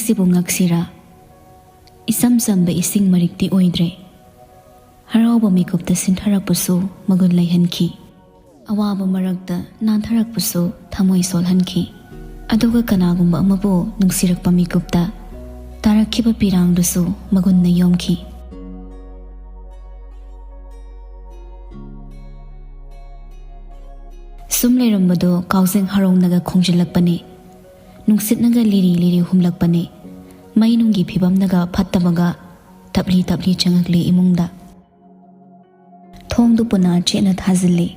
ꯊꯕꯛꯁꯤꯕꯨ ꯉꯛꯁꯤꯔꯥ ꯏꯁꯝ ꯁꯝꯕ ꯏꯁꯤꯡ ꯃꯔꯤꯛꯇꯤ ꯑꯣꯏꯗ꯭ꯔꯦ ꯍꯔꯥꯎꯕ ꯃꯤꯀꯨꯞꯇ ꯁꯤꯟꯊꯔꯛꯄꯁꯨ ꯃꯒꯨꯟ ꯂꯩꯍꯟꯈꯤ ꯑꯋꯥꯕ ꯃꯔꯛꯇ ꯅꯥꯟꯊꯔꯛꯄꯁꯨ ꯊꯃꯣꯏ ꯁꯣꯜꯍꯟꯈꯤ ꯑꯗꯨꯒ ꯀꯅꯥꯒꯨꯝꯕ ꯑꯃꯕꯨ ꯅꯨꯡꯁꯤꯔꯛꯄ ꯃꯤꯀꯨꯞꯇ ꯇꯥꯔꯛꯈꯤꯕ ꯄꯤꯔꯥꯡꯗꯨꯁꯨ ꯃꯒꯨꯟꯅ ꯌꯣꯝꯈꯤ ꯁꯨꯝ ꯂꯩꯔꯝꯕꯗꯣ ꯀꯥꯎꯖꯦꯡ ꯍꯔꯧꯅꯒ ꯈꯣꯡꯖꯤꯜꯂꯛꯄꯅꯤ ꯅꯨꯡꯁꯤꯠꯅꯒ ꯂꯤꯔꯤ ꯂꯤꯔꯤ ꯍꯨꯝꯂꯛꯄꯅꯤ ꯃꯩꯅꯨꯡꯒꯤ ꯐꯤꯕꯝꯅꯒ ꯐꯠꯇꯕꯒ ꯇꯞꯂꯤ ꯇꯞꯂꯤ ꯆꯪꯉꯛꯂꯤ ꯏꯃꯨꯡꯗ ꯊꯣꯡꯗꯨ ꯄꯨꯅꯥ ꯆꯦꯠꯅ ꯊꯥꯖꯤꯜꯂꯤ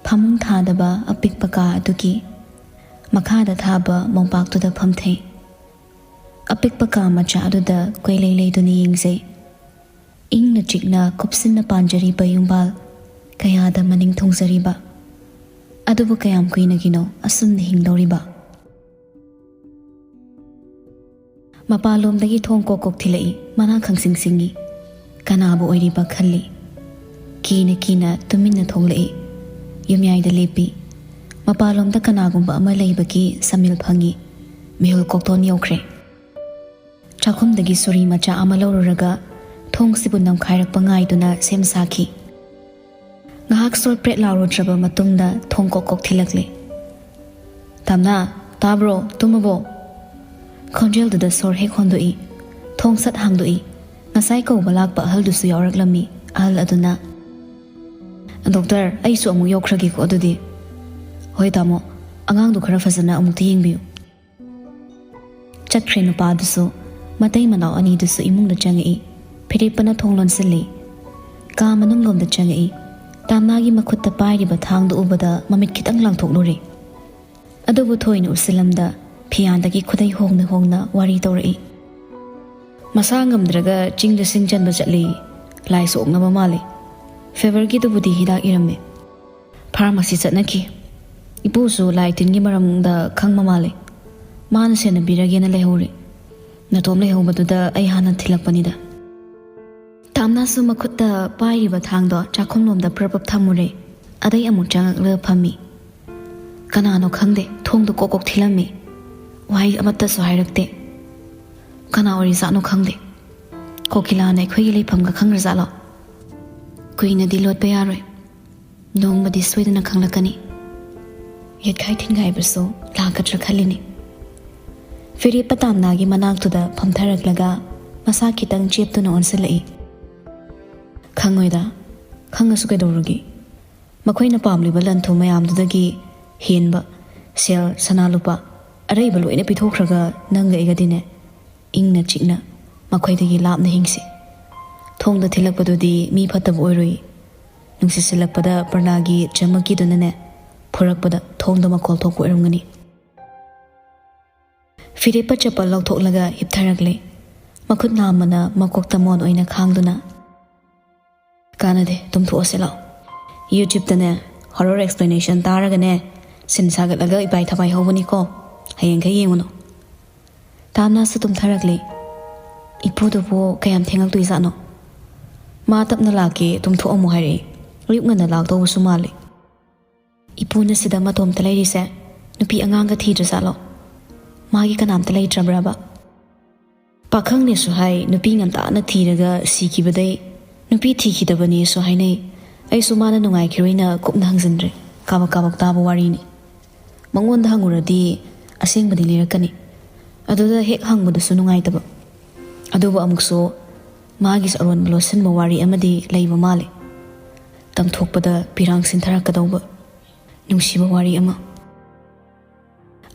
ꯐꯃꯨꯡ ꯊꯥꯗꯕ ꯑꯄꯤꯛꯄ ꯀꯥ ꯑꯗꯨꯒꯤ ꯃꯈꯥꯗ ꯊꯥꯕ ꯃꯣꯝꯄꯥꯛꯇꯨꯗ ꯐꯝꯊꯩ ꯑꯄꯤꯛꯄ ꯀꯥ ꯃꯆꯥ ꯑꯗꯨꯗ ꯀꯣꯏꯂꯩ ꯂꯩꯗꯨꯅ ꯌꯦꯡꯖꯩ ꯏꯪꯅ ꯆꯤꯛꯅ ꯀꯨꯞꯁꯤꯟꯅ ꯄꯥꯟꯖꯔꯤꯕ ꯌꯨꯝꯕꯥꯜ ꯀꯌꯥꯗ ꯃꯅꯤꯡ ꯊꯨꯡꯖꯔꯤꯕ ꯑꯗꯨꯕꯨ ꯀꯌꯥꯝ ꯀꯨꯏꯅꯒꯤꯅꯣ ꯑꯁꯨꯝꯅ ꯍꯤꯡꯗꯧꯔꯤꯕ ꯃꯄꯥꯟꯂꯣꯝꯗꯒꯤ ꯊꯣꯡ ꯀꯣꯛ ꯀꯣꯛ ꯊꯤꯜꯂꯛꯏ ꯃꯅꯥ ꯈꯪꯁꯤꯡꯁꯤꯡꯒꯤ ꯀꯅꯥꯕꯨ ꯑꯣꯏꯔꯤꯕ ꯈꯜꯂꯤ ꯀꯤꯅ ꯀꯤꯅ ꯇꯨꯃꯤꯟꯅ ꯊꯣꯛꯂꯛꯏ ꯌꯨꯝꯌꯥꯏꯗ ꯂꯦꯞꯄꯤ ꯃꯄꯥꯟꯂꯣꯝꯗ ꯀꯅꯥꯒꯨꯝꯕ ꯑꯃ ꯂꯩꯕꯒꯤ ꯁꯃꯤꯜ ꯐꯪꯉꯤ ꯃꯤꯍꯨꯜ ꯀꯣꯛꯊꯣꯟ ꯌꯧꯈ꯭ꯔꯦ ꯆꯥꯛꯈꯨꯝꯗꯒꯤ ꯁꯨꯔꯤ ꯃꯆꯥ ꯑꯃ ꯂꯧꯔꯨꯔꯒ ꯊꯣꯡꯁꯤꯕꯨ ꯅꯝꯈꯥꯏꯔꯛꯄ ꯉꯥꯏꯗꯨꯅ ꯁꯦꯝ ꯁꯥꯈꯤ ꯉꯥꯏꯍꯥꯛ ꯁꯣꯠꯄ꯭ꯔꯦꯠ ꯂꯥꯎꯔꯨꯗ꯭ꯔꯕ ꯃꯇꯨꯡꯗ ꯊꯣꯡ ꯀꯣꯛ ꯀꯣꯛ ꯊꯤꯜꯂꯛꯂꯤ ꯇꯝꯅꯥ ꯇꯥꯕ꯭ꯔꯣ ꯇꯨꯝꯃꯕꯣ ꯈꯣꯟꯖꯦꯜꯗꯨꯗ ꯁꯣꯔ ꯍꯦꯛ ꯍꯣꯟꯗꯣꯛꯏ ꯊꯣꯡ ꯁꯠ ꯍꯥꯡꯗꯣꯛꯏ ꯉꯁꯥꯏ ꯀꯧꯕ ꯂꯥꯛꯄ ꯑꯍꯜꯗꯨꯁꯨ ꯌꯥꯎꯔꯛꯂꯝꯃꯤ ꯑꯍꯜ ꯑꯗꯨꯅ ꯗꯣꯛꯇꯔ ꯑꯩꯁꯨ ꯑꯃꯨꯛ ꯌꯧꯈ꯭ꯔꯒꯦꯀꯣ ꯑꯗꯨꯗꯤ ꯍꯣꯏ ꯇꯥꯃꯣ ꯑꯉꯥꯡꯗꯨ ꯈꯔ ꯐꯖꯅ ꯑꯃꯨꯛꯇ ꯌꯦꯡꯕꯤꯌꯨ ꯆꯠꯈ꯭ꯔꯦ ꯅꯨꯄꯥꯗꯨꯁꯨ ꯃꯇꯩ ꯃꯅꯥꯎ ꯑꯅꯤꯗꯨꯁꯨ ꯏꯃꯨꯡꯗ ꯆꯪꯉꯛꯏ ꯐꯤꯔꯦꯞꯄꯅ ꯊꯣꯡ ꯂꯣꯟꯁꯤꯜꯂꯤ ꯀꯥ ꯃꯅꯨꯡꯂꯣꯝꯗ ꯆꯪꯉꯛꯏ ꯇꯥꯝꯅꯥꯒꯤ ꯃꯈꯨꯠꯇ ꯄꯥꯏꯔꯤꯕ ꯊꯥꯡꯗꯨ ꯎꯕꯗ ꯃꯃꯤꯠ ꯈꯤꯇꯪ ꯂꯥꯡꯊꯣꯛꯂꯨꯔꯦ ꯑꯗꯨꯕꯨ ꯊꯣꯏꯅ ꯎꯁꯤꯜꯂꯝꯗ ꯐꯤꯌꯥꯟꯗꯒꯤ ꯈꯨꯗꯩ ꯍꯣꯡꯅ ꯍꯣꯡꯅ ꯋꯥꯔꯤ ꯇꯧꯔꯛꯏ ꯃꯁꯥ ꯉꯝꯗ꯭ꯔꯒ ꯆꯤꯡꯗ ꯁꯤꯡ ꯆꯟꯕ ꯆꯠꯂꯤ ꯂꯥꯏ ꯁꯣꯛꯅꯕ ꯃꯥꯜꯂꯤ ꯐꯦꯚꯔꯒꯤꯗꯨꯕꯨꯗꯤ ꯍꯤꯗꯥꯛ ꯏꯔꯝꯃꯦ ꯐꯥꯔꯃꯥꯁꯤ ꯆꯠꯅꯈꯤ ꯏꯄꯨꯁꯨ ꯂꯥꯏ ꯇꯤꯟꯒꯤ ꯃꯔꯝꯗ ꯈꯪꯕ ꯃꯥꯜꯂꯤ ꯃꯥꯅ ꯁꯦꯟꯅꯕꯤꯔꯒꯦꯅ ꯂꯩꯍꯧꯔꯦ ꯅꯇꯣꯝ ꯂꯩꯍꯧꯕꯗꯨꯗ ꯑꯩ ꯍꯥꯟꯅ ꯊꯤꯜꯂꯛꯄꯅꯤꯗ ꯇꯥꯝꯅꯥꯁꯨ ꯃꯈꯨꯠꯇ ꯄꯥꯏꯔꯤꯕ ꯊꯥꯡꯗꯣ ꯆꯥꯛꯈꯨꯝꯂꯣꯝꯗ ꯄ꯭ꯔꯞ ꯊꯝꯃꯨꯔꯦ ꯑꯗꯩ ꯑꯃꯨꯛ ꯆꯪꯉꯛꯂꯒ ꯐꯝꯃꯤ ꯀꯅꯥꯅꯣ ꯈꯪꯗꯦ ꯊꯣꯡꯗꯣ ꯀꯣꯛ ꯀꯣꯛ ꯊꯤꯜꯂꯝꯃꯤ ꯋꯥꯍꯩ ꯑꯃꯠꯇꯁꯨ ꯍꯥꯏꯔꯛꯇꯦ ꯀꯅꯥ ꯑꯣꯏꯔꯤꯖꯥꯠꯅꯣ ꯈꯪꯗꯦ ꯀꯣꯀꯤꯂꯥꯅ ꯑꯩꯈꯣꯏꯒꯤ ꯂꯩꯐꯝꯒ ꯈꯪꯈ꯭ꯔꯖꯥꯠꯂꯣ ꯀꯨꯏꯅꯗꯤ ꯂꯣꯠꯄ ꯌꯥꯔꯣꯏ ꯅꯣꯡꯃꯗꯤ ꯁꯣꯏꯗꯅ ꯈꯪꯂꯛꯀꯅꯤ ꯌꯦꯠꯈꯥꯏ ꯊꯤꯟꯒꯥꯏꯕꯁꯨ ꯂꯥꯛꯀꯗ꯭ꯔꯥ ꯈꯜꯂꯤꯅꯤ ꯐꯤꯔꯦꯞꯄ ꯇꯥꯝꯅꯥꯒꯤ ꯃꯅꯥꯛꯇꯨꯗ ꯐꯝꯊꯔꯛꯂꯒ ꯃꯁꯥ ꯈꯤꯇꯪ ꯆꯦꯞꯇꯨꯅ ꯑꯣꯟꯁꯤꯜꯂꯛꯏ ꯈꯪꯉꯣꯏꯗ ꯈꯪꯉꯁꯨ ꯀꯩꯗꯧꯔꯨꯒꯦ ꯃꯈꯣꯏꯅ ꯄꯥꯝꯂꯤꯕ ꯂꯟ ꯊꯨꯝ ꯃꯌꯥꯝꯗꯨꯗꯒꯤ ꯍꯦꯟꯕ ꯁꯦꯜ ꯁꯅꯥ ꯂꯨꯄꯥ ꯑꯔꯩꯕ ꯂꯣꯏꯅ ꯄꯤꯊꯣꯛꯈ꯭ꯔꯒ ꯅꯪꯒ ꯑꯩꯒꯗꯤꯅꯦ ꯏꯪꯅ ꯆꯤꯛꯅ ꯃꯈꯣꯏꯗꯒꯤ ꯂꯥꯞꯅ ꯍꯤꯡꯁꯤ ꯊꯣꯡꯗ ꯊꯤꯜꯂꯛꯄꯗꯨꯗꯤ ꯃꯤ ꯐꯠꯇꯕ ꯑꯣꯏꯔꯣꯏ ꯅꯨꯡꯁꯤꯠ ꯁꯤꯜꯂꯛꯄꯗ ꯄꯔꯅꯥꯒꯤ ꯆꯃꯛꯀꯤꯗꯨꯅꯅꯦ ꯐꯨꯔꯛꯄꯗ ꯊꯣꯡꯗ ꯃꯈꯣꯜ ꯊꯣꯛꯄ ꯑꯣꯏꯔꯝꯒꯅꯤ ꯐꯤꯔꯦꯞꯄ ꯆꯄꯜ ꯂꯧꯊꯣꯛꯂꯒ ꯍꯤꯞꯊꯔꯛꯂꯦ ꯃꯈꯨꯠ ꯅꯥꯝꯃꯅ ꯃꯀꯣꯛꯇ ꯃꯣꯟ ꯑꯣꯏꯅ ꯈꯥꯡꯗꯨꯅ ꯀꯥꯟꯅꯗꯦ ꯇꯨꯝꯊꯣꯛꯑꯁꯤ ꯂꯥꯛꯑꯣ ꯌꯨꯇ꯭ꯌꯨꯕꯇꯅꯦ ꯍꯣꯔꯔ ꯑꯦꯛꯁꯄ꯭ꯂꯦꯅꯦꯁꯟ ꯇꯥꯔꯒꯅꯦ ꯁꯤꯟ ꯁꯥꯒꯠꯂꯒ ꯏꯄꯥꯏ ꯊꯄꯥꯏ ꯍꯧꯕꯅꯤꯀꯣ ꯍꯌꯦꯡꯈꯩ ꯌꯦꯡꯉꯨꯅꯨ ꯇꯥꯝꯅꯥꯁꯨ ꯇꯨꯝꯊꯔꯛꯂꯤ ꯏꯄꯨꯗꯨꯕꯨ ꯀꯌꯥꯝ ꯊꯦꯡꯉꯛꯇꯣꯏꯖꯥꯠꯅꯣ ꯃꯥ ꯇꯞꯅ ꯂꯥꯛꯀꯦ ꯇꯨꯝꯊꯣꯛꯑꯝꯃꯨ ꯍꯥꯏꯔꯛꯏ ꯑꯌꯨꯛ ꯉꯟꯅ ꯂꯥꯛꯇꯧꯕꯁꯨ ꯃꯥꯜꯂꯤ ꯏꯄꯨꯅ ꯁꯤꯗ ꯃꯇꯣꯝꯇ ꯂꯩꯔꯤꯁꯦ ꯅꯨꯄꯤ ꯑꯉꯥꯡꯒ ꯊꯤꯗ꯭ꯔꯖꯥꯠꯂꯣ ꯃꯥꯒꯤ ꯀꯅꯥꯝꯇ ꯂꯩꯇ꯭ꯔꯕ꯭ꯔꯕ ꯄꯥꯈꯪꯅꯦꯁꯨ ꯍꯥꯏ ꯅꯨꯄꯤ ꯉꯟꯇꯥꯅ ꯊꯤꯔꯒ ꯁꯤꯈꯤꯕꯗꯩ ꯅꯨꯄꯤ ꯊꯤꯈꯤꯗꯕꯅꯦꯁꯨ ꯍꯥꯏꯅꯩ ꯑꯩꯁꯨ ꯃꯥꯅ ꯅꯨꯡꯉꯥꯏꯈꯤꯔꯣꯏꯅ ꯀꯨꯞꯅ ꯍꯪꯖꯤꯟꯗ꯭ꯔꯦ ꯀꯥꯕꯛ ꯀꯥꯕꯛ ꯇꯥꯕ ꯋꯥꯔꯤꯅꯤ ꯃꯉꯣꯟꯗ ꯍꯪꯉꯨꯔꯗꯤ ꯑꯁꯦꯡꯕꯗꯤ ꯂꯤꯔꯛꯀꯅꯤ ꯑꯗꯨꯗ ꯍꯦꯛ ꯍꯪꯕꯗꯨꯁꯨ ꯅꯨꯡꯉꯥꯏꯇꯕ ꯑꯗꯨꯕꯨ ꯑꯃꯨꯛꯁꯨ ꯃꯥꯒꯤꯁꯨ ꯑꯔꯣꯟꯕ ꯂꯣꯠꯁꯤꯟꯕ ꯋꯥꯔꯤ ꯑꯃꯗꯤ ꯂꯩꯕ ꯃꯥꯜꯂꯤ ꯇꯝꯊꯣꯛꯄꯗ ꯄꯤꯔꯥꯡ ꯁꯤꯟꯊꯔꯛꯀꯗꯧꯕ ꯅꯨꯡꯁꯤꯕ ꯋꯥꯔꯤ ꯑꯃ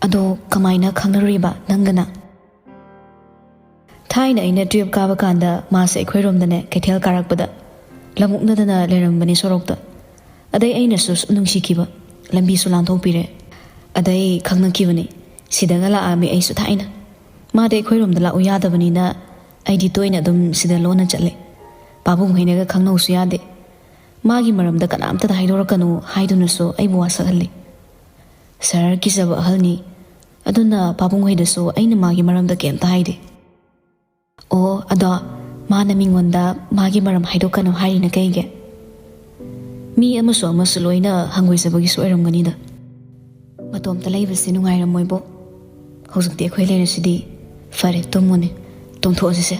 ꯑꯗꯣ ꯀꯃꯥꯏꯅ ꯈꯪꯅꯔꯨꯔꯤꯕ ꯅꯪꯒꯅ ꯊꯥꯏꯅ ꯑꯩꯅ 12 ꯀꯥꯕ ꯀꯥꯟꯗ ꯃꯥꯁꯦ ꯑꯩꯈꯣꯏꯔꯣꯝꯗꯅꯦ ꯀꯩꯊꯦꯜ ꯀꯥꯔꯛꯄꯗ ꯂꯃꯨꯛꯅꯗꯅ ꯂꯩꯔꯝꯕꯅꯤ ꯁꯣꯔꯣꯛꯇ ꯑꯗꯩ ꯑꯩꯅꯁꯨ ꯅꯨꯡꯁꯤꯈꯤꯕ ꯂꯝꯕꯤꯁꯨ ꯂꯥꯟꯊꯣꯛꯄꯤꯔꯦ ꯑꯗꯩ ꯈꯪꯅꯈꯤꯕꯅꯤ ꯁꯤꯗꯒ ꯂꯥꯛꯑꯝꯃꯤ ꯑꯩꯁꯨ ꯊꯥꯏꯅ ꯃꯥꯗꯤ ꯑꯩꯈꯣꯏꯔꯣꯝꯗ ꯂꯥꯛꯎ ꯌꯥꯗꯕꯅꯤꯅ ꯑꯩꯗꯤ ꯇꯣꯏꯅ ꯑꯗꯨꯝ ꯁꯤꯗ ꯂꯣꯟꯅ ꯆꯠꯂꯦ ꯄꯥꯕꯨꯡꯍꯩꯅꯒ ꯈꯪꯅꯧꯁꯨ ꯌꯥꯗꯦ ꯃꯥꯒꯤ ꯃꯔꯝꯗ ꯀꯅꯥꯝꯇꯗ ꯍꯥꯏꯗꯣꯔꯛꯀꯅꯨ ꯍꯥꯏꯗꯨꯅꯁꯨ ꯑꯩꯕꯨ ꯋꯥꯁꯛꯍꯜꯂꯤ ꯁꯍꯔ ꯀꯤꯖꯕ ꯑꯍꯜꯅꯤ ꯑꯗꯨꯅ ꯄꯥꯕꯨꯡꯍꯩꯗꯁꯨ ꯑꯩꯅ ꯃꯥꯒꯤ ꯃꯔꯝꯗ ꯀꯩꯝꯇ ꯍꯥꯏꯗꯦ ꯑꯣ ꯑꯗꯣ ꯃꯥꯅ ꯃꯤꯉꯣꯟꯗ ꯃꯥꯒꯤ ꯃꯔꯝ ꯍꯥꯏꯗꯣꯛꯀꯅꯨ ꯍꯥꯏꯔꯤꯅ ꯀꯩꯒꯤ ꯃꯤ ꯑꯃꯁꯨ ꯂꯣꯏꯅ ꯍꯪꯒꯣꯏꯖꯕꯒꯤꯁꯨ ꯑꯣꯏꯔꯝꯒꯅꯤꯗ ꯃꯇꯣꯝꯇ ꯂꯩꯕꯁꯤ ꯅꯨꯡꯉꯥꯏꯔꯝꯃꯣꯏꯕꯣ ꯍꯧꯖꯤꯛꯇꯤ ꯑꯩꯈꯣꯏ ꯂꯩꯔꯁꯤꯗꯤ Fare tumune tongthosise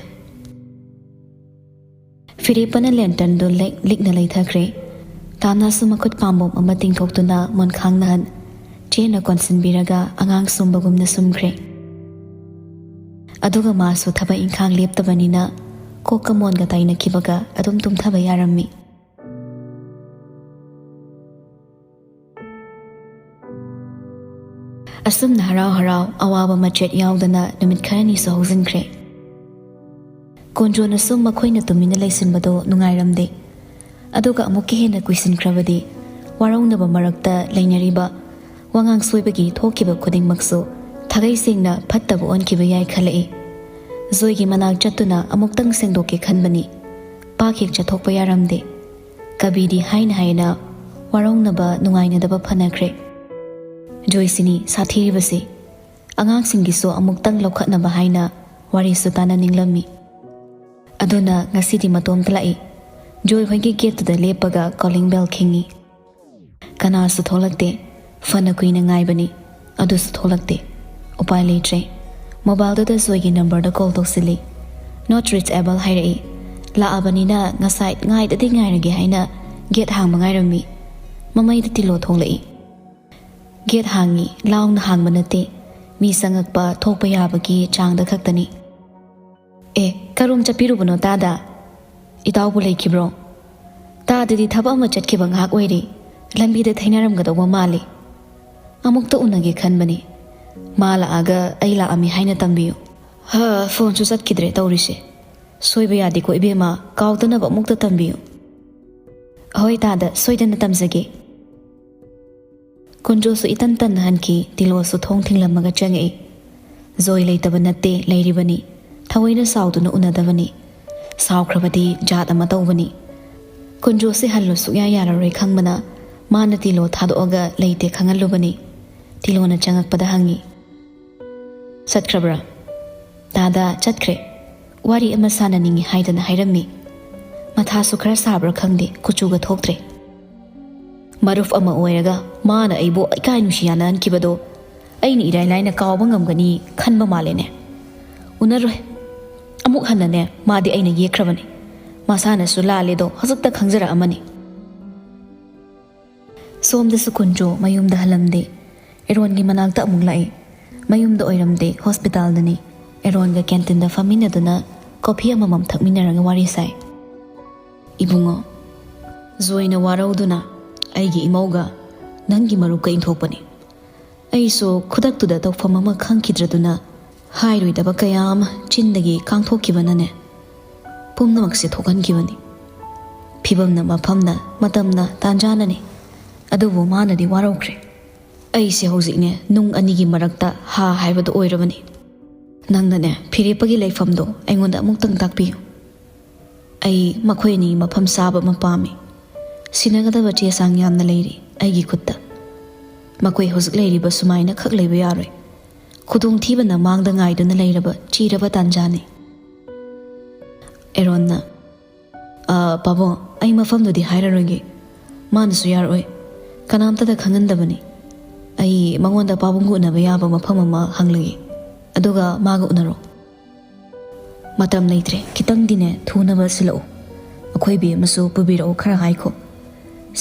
Firipana lantern do likna leithakre tamna su makut pambom ama tingthoktuna mon khangnahan chena konsin biraga angang sumbagumna sumkhre aduga masu thaba inkhang leptabanina kokamon ga taina kibaga adum tumthaba yarammi asumna harau awaba machet yaudana numit kharani so haujinkre Konjona sum makhoina tumina leisinbado nungairamde aduga amuki hena kuisinkrabadi waraunaba marakta leinariba wangang soibagi thokiba khudingmaksu thagai singna phattabu onkiba yai khalai zoigi manak chatuna amuktang sengdoke khanbani pakhik chathokpa yaramde kabidi haina waraunaba nungainadaba phanakre joisini sathiribase angang singiso amuktang lokhatnaba haina wari sutana ninglammi aduna ngasidi matom tlai joy hoigi gate da lepaga calling bell khingi kana su tholakte fana kuina ngai bani adu su tholakte upai leitre mobile da zoigi number da call toksili not reachable hairai la abanina ngasai ngai da ngai rage haina gate hang mangai rami mamai da tilo tholai gate hangi laung na hang manate mi sangakpa thokpa yabagi chang da khaktani karum chapirubuno tada itaw bulai kibro ta didi thaba ma chatkiba ngak oiri lambi da thainaram ga dawa mali amukta unage khanbani mala aga aila ami haina tambiyu ha phone chu chatkidre tawrise soiba yadi ko ibema kawtana ba mukta tambiyu hoi tada soidana tamjage kunjo su itan tan hanki tilo su thong thinglamaga changai zoi leitaba natte leiribani Thawaina sauduna unadavani saukrabadi jat ama tawbani kunjo se hallo sugya yararoi khangmana mana tilo thadoga leite khangalubani tilona changakpada hangi satkrabra dada chatkre wari ama sananingi haidana hairammi matha su khara sabra khangde kuchuga thoktre maruf ama oiraga mana aibo ikai nushiyana ankibado aini irai laina kawba ngamgani khanba malene unaroi amuk hanane madi aina yekrabani masana su laledo hazakta khangjara amani somda su kunjo mayumda halamde erongi manakta amuk lai mayumda oiramde hospital dani eronga canteen da famina dana coffee amamam thakminaraga wari sai ibungo zoina warauduna aigi imauga nangi maruka inthopani aiso khudaktuda tawfam ama khangkidraduna hairoi kayam chindagi kangthokkibanane pumnamakse thokankibani phibamna mafamna matamna tanjanani adubu manadi waraukre aise hojikne nung anigi marakta ha haibadu oirabani nangnane phirepagi leifamdo aingonda amuktang takpiyu ai makhoini mafam saba mapami sinagadaba chesang yamna leiri aigi khutta makoi hojik leiriba sumaina khak leiba yaroi khudong thibana mangda ngaiduna leiraba chiraba tanjani eronna pabo ai mafamdo di hairaroge mansu yaroi kanamta da khangandabani ai mangonda pabungu na bayaba mafam ama hanglagi aduga maga unaro matam leitre kitang dine thuna basilo akhoi be masu pubiro khara haiko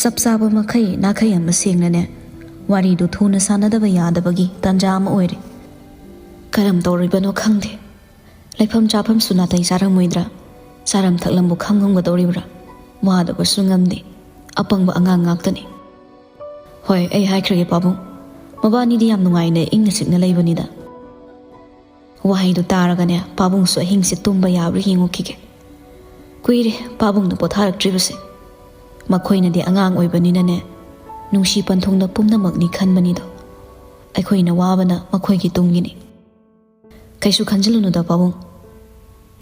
sapsaba makai nakai am sengnane wari du thuna sanadaba yadabagi tanjama oire karam tawribano khangde laifam chapam sunatai saram moidra saram thaklambu khamgam ga tawribra wada ba sungamde apangba angang ngaktani hoi ai haikrage pabu mabani di yam nungai ne ingna sikna leibanida wahai du taragane pabung so hingse tumba yabri hingukige kuire pabung na potharak tribase makhoina di angang oibanina ne nungsi panthongna pumnamakni khanbani do aikhoina wabana makhoigi tungini kaisu khanjilunu da pabung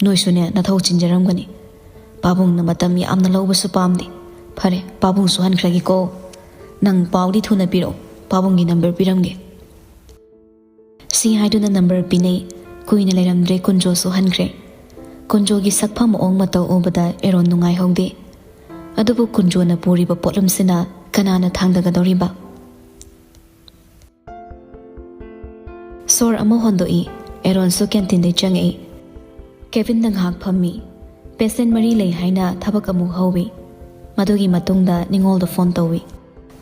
noisune nathau chinjaramgani pabung na matam yamna lawbasu pamdi phare pabung su hankragi ko nang pawdi thuna piro pabung gi number piramge si haiduna number pinai kuina leiramdre kunjo su hankre kunjo gi sakpham ong matau obada eron nungai hongde adubu kunjo na puri ba potlam sina kanana thangdaga doriba sor ama hondoi Aaronsu canteen changi. Kevin nang hak phammi. Patient mari lei haina thabak amu howi. Madugi matungda ningol da phone tawi.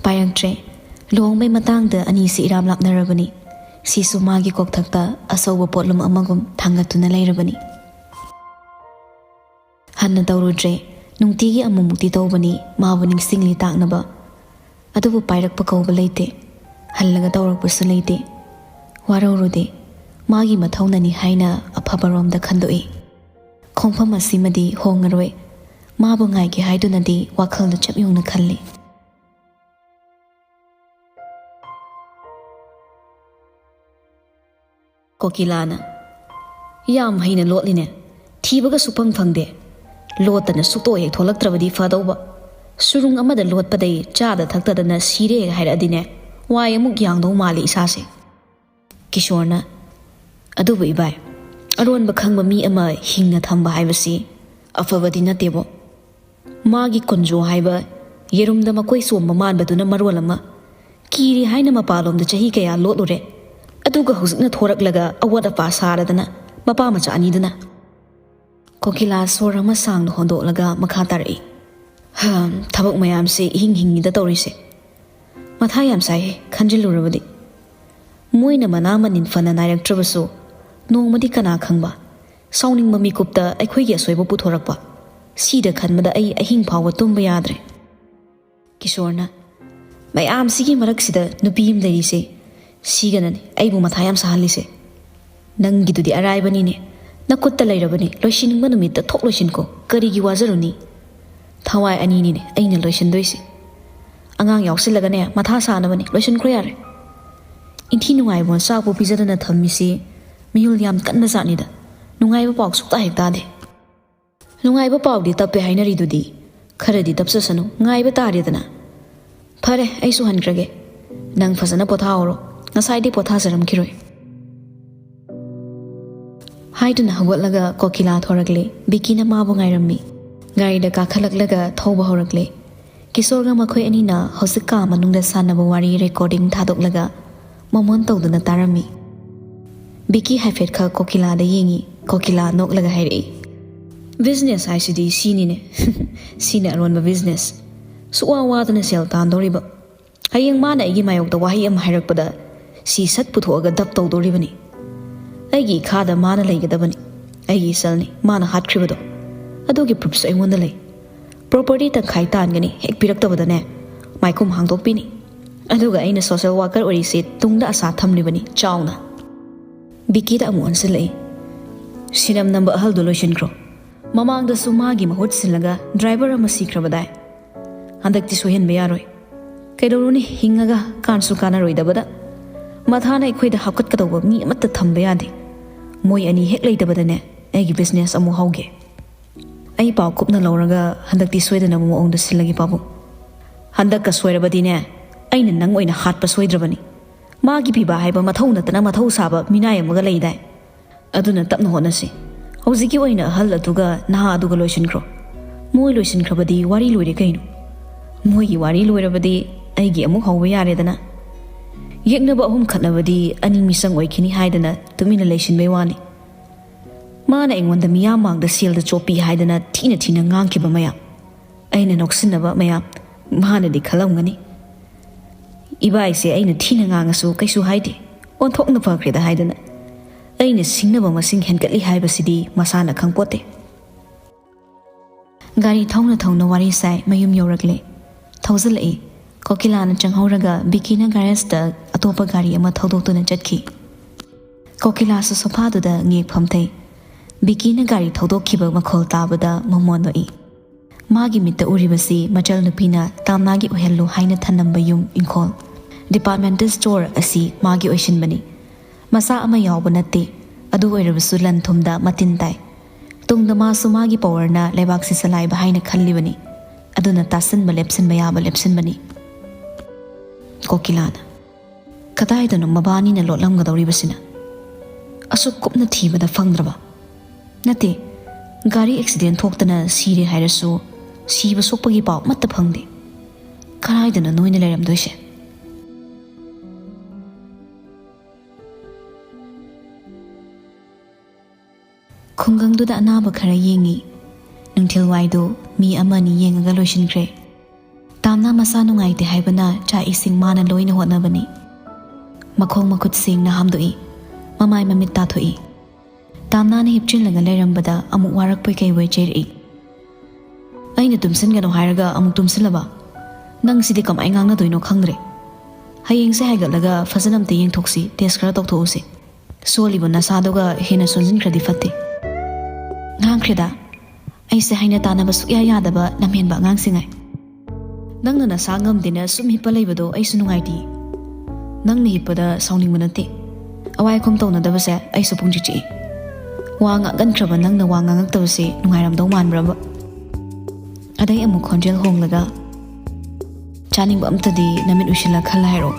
Payang tre. Luhongbay matangda ani si iram lapnarabani. Si sumagi kok thakta asawa potlum amagum thangatuna lairabani. Hanna tawrudre. Nungtigi amumukti tawbani mabuning singli taknaba. Adubu pairakpa kauba leite. Hallaga tawrakpasu leite. Waraurude. Magi mathaunani haina aphabaromda khandoi. Khongpham asimadi hongaroi. Mabu ngaigi haidunadi wakhalda chapyungna khalli. Kokilana. Yam haina lotline. Thibaga supang phangde. Lotana sukto hek tholaktrabadi fadauba. Surung amada lotpadai chada thaktadana sire hairadine. Wai amuk yangdau mali isase. Kishorna. Adubu ibai. Aron bakhangba mi ama hingna thamba haibasi. Afabadi natebo. Magi konjo haiba. Yerumda makoi somba manbaduna marwalama. Kiri haina mapalomda chahi kaya lotlure. Aduga huzikna thoraklaga awada pa saradana. Mapa macha aniduna. Kokila sorama sang hondo laga makhatari. Thabak mayam se hingida tawrise. Mathayam sai khanjilurabadi. Moina manama ninfana nairaktrabasu. Nongmadi kana khangba. Sauning mami kupta aikhoigi asoiba puthorakpa. Sida khanmada ai ahing phawa tumba yadre. Kishorna. Mayam sigi maraksida nupiyim darise. Siganani aibu mathayam sahalise. Nangidudi araibanine. Nakutta lairabani loishiningba numitta thok loishinko karigi wazaruni. Thawai aninine aina loishindoise. Angang yausilagane matha sanabani loishinkro yare. Inthi nungaibon sakpo pizadana thammisi miyul yam kanna zanida. Nungaiba pauk sukta hektade. Nungaiba pauk di tappe hainaridudi. Kharadi tapsasanu ngaiba taridana. Phare aisu hankrage. Nang fazana pothaoro. Ngasaidi pothasaram kiroi. Haiduna hawatlaga kokila thorakle. Bikina mabu ngairammi. Garida kakhalaklaga thawba horakle. Kisorga makhoi anina hosika manungda sanaba wari recording thadoklaga. Momon tawduna tarami. Biki haifet kha kokila da yengi. Kokila noklaga hairi. Business haisidi sinine. Sine aronba business. Suwa wadana sel tandoriba. Hayeng mana igi mayokda wahi am hairakpada. Si sat puthoaga dap tawdoribani. Aigi khada mana laigadabani. Aigi salni mana hatkribado. Adugi proofs aingonda lai. Property tangkhai tangani hek piraktabadane. Maikum hangdokpini. Aduga aina social worker orisi tungda asa thamlibani chawna. Biki da amu ansilai. Sinam namba ahaldo loishinkro. Mamangda sumagi mahut silaga driver ama sikrabadai. Handakti sohenba yaroi. Kaidoruni hingaga kansu kanaroidabada. Mathana ikhoida hapkatkadawba mi amatta thamba yade. Moi ani hek leidabadane aigi business amu hauge. Ai pau kupna lauraga handakti soidana moongda silagi pabu. Handakka soirabadine aina nang oina hatpa soidrabani. Magi piba haiba mathau natana mathau saba minai amaga leidai. Aduna tapna honasi. Hawziki oina ahal aduga naha aduga loishinkro. Moi loishinkrabadi wari loire kainu. Moi wari loirabadi aigi amu hauba yaredana. Yeknaba ahum khatnabadi ani misang oikini haidana tumina leishinbei wani. Mana ingonda miyamangda silda chopi haidana tina ngangkiba mayam. Aina noksinaba mayam. Mana di khalamgani. Ibai se aina tina ngangasu kaisu haide. Onthokna fakrida haidana. Aina singnaba masing henkatli haibasidi masana khangpote. Gari thawna wari sai mayum yorakle. Thawzalai. Kokilana changhauraga bikina garage atopa gari ama thawdoktuna chatki. Kokila sa sofaduda ngek phamthai. Bikina gari thawdokhiba makhol tabada mamondoi. Magi mitta uribasi machal nupina tamnagi ohello haina thanamba yum inkol. Departmental store asi magi oishinbani. Masa ama yawba natte. Adu oirabasu lan thumda matintai. Tungda masu magi powerna lebak sisalai bahaina khallibani. Aduna tasanba lepsinba yaba lepsinbani. Kokilana. Kadaidano mabani na lotlamgadawribasina. Asuk kupna thibada fangdraba. Nate, gari accident thoktana sire hairasu, siba sokpagi pau matta phangde. Kadaidano noina leiramdoise. ꯈꯨꯡꯒꯪꯗꯨꯗ ꯑꯅꯥꯕ ꯈꯔ ꯌꯦꯡꯉꯤ ꯅꯨꯡꯊꯤꯜꯋꯥꯏꯗꯨ ꯃꯤ ꯑꯃꯅꯤ ꯌꯦꯡꯉꯒ ꯂꯣꯏꯁꯤꯟꯈ꯭ꯔꯦ ꯇꯥꯝꯅ ꯃꯁꯥ ꯅꯨꯡꯉꯥꯏꯇꯦ ꯍꯥꯏꯕꯅ ꯆꯥꯛ ꯏꯁꯤꯡ ꯃꯥꯅ ꯂꯣꯏꯅ ꯍꯣꯠꯅꯕꯅꯤ ꯃꯈꯣꯡ ꯃꯈꯨꯠ ꯁꯦꯡꯅ ꯍꯥꯝꯗꯣꯛꯏ ꯃꯃꯥꯏ ꯃꯃꯤꯠ ꯇꯥꯊꯣꯛꯏ ꯇꯥꯝꯅꯥꯅ ꯍꯤꯞꯆꯤꯜꯂꯒ ꯂꯩꯔꯝꯕꯗ ꯑꯃꯨꯛ ꯋꯥꯔꯛꯄꯣꯏ ꯀꯩꯕꯣꯏ ꯆꯩꯔꯛꯏ ꯑꯩꯅ ꯇꯨꯝꯁꯤꯟꯒꯅꯣ ꯍꯥꯏꯔꯒ ꯑꯃꯨꯛ ꯇꯨꯝꯁꯤꯜꯂꯕ ꯅꯪꯁꯤꯗꯤ ꯀꯃꯥꯏ ꯉꯥꯡꯅꯗꯣꯏꯅꯣ ꯈꯪꯗ꯭ꯔꯦ ꯍꯌꯦꯡꯁꯦ ꯍꯥꯏꯒꯠꯂꯒ ꯐꯖꯅ ꯑꯝꯇ ꯌꯦꯡꯊꯣꯛꯁꯤ ꯇꯦꯁ ꯈꯔ ꯇꯧꯊꯣꯛꯎꯁꯤ ꯁꯣꯜꯂꯤꯕ ꯅꯁꯥꯗꯨꯒ ꯍꯦꯟꯅ ꯁꯣꯟꯖꯤꯟꯈ꯭ꯔꯗꯤ ꯐꯠꯇꯦ ꯉꯥꯡꯈ꯭ꯔꯦꯗ ꯑꯩꯁꯦ ꯍꯥꯏꯅ ꯇꯥꯟꯅꯕ ꯁꯨꯛꯌꯥ ꯌꯥꯗꯕ ꯂꯝꯍꯦꯟꯕ ꯑꯉꯥꯡꯁꯤꯡꯉꯥꯏ ꯅꯪꯅ ꯅꯁꯥ ꯉꯝꯗꯦꯅ ꯁꯨꯝ ꯍꯤꯞꯄ ꯂꯩꯕꯗꯣ ꯑꯩꯁꯨ ꯅꯨꯡꯉꯥꯏꯇꯦ ꯅꯪꯅ ꯍꯤꯞꯄꯗ ꯁꯥꯎꯅꯤꯡꯕ ꯅꯠꯇꯦ ꯑꯋꯥꯏꯈꯨꯝ ꯇꯧꯅꯗꯕꯁꯦ ꯑꯩꯁꯨ ꯄꯨꯡꯆꯤꯛ ꯆꯤꯛꯏ ꯋꯥ ꯉꯥꯡꯒꯟꯈ꯭ꯔꯕ ꯅꯪꯅ ꯋꯥ ꯉꯥꯡꯉꯛꯇꯕꯁꯦ ꯅꯨꯡꯉꯥꯏꯔꯝꯗꯧ ꯃꯥꯟꯕ꯭ꯔꯕ ꯑꯗꯩ ꯑꯃꯨꯛ ꯈꯣꯟꯖꯦꯜ ꯍꯣꯡꯂꯒ ꯆꯥꯅꯤꯡꯕ ꯑꯝꯇꯗꯤ ꯅꯃꯤꯠ ꯎꯏꯁꯤꯜꯂ ꯈꯜꯂ ꯍꯥꯏꯔꯛꯑꯣ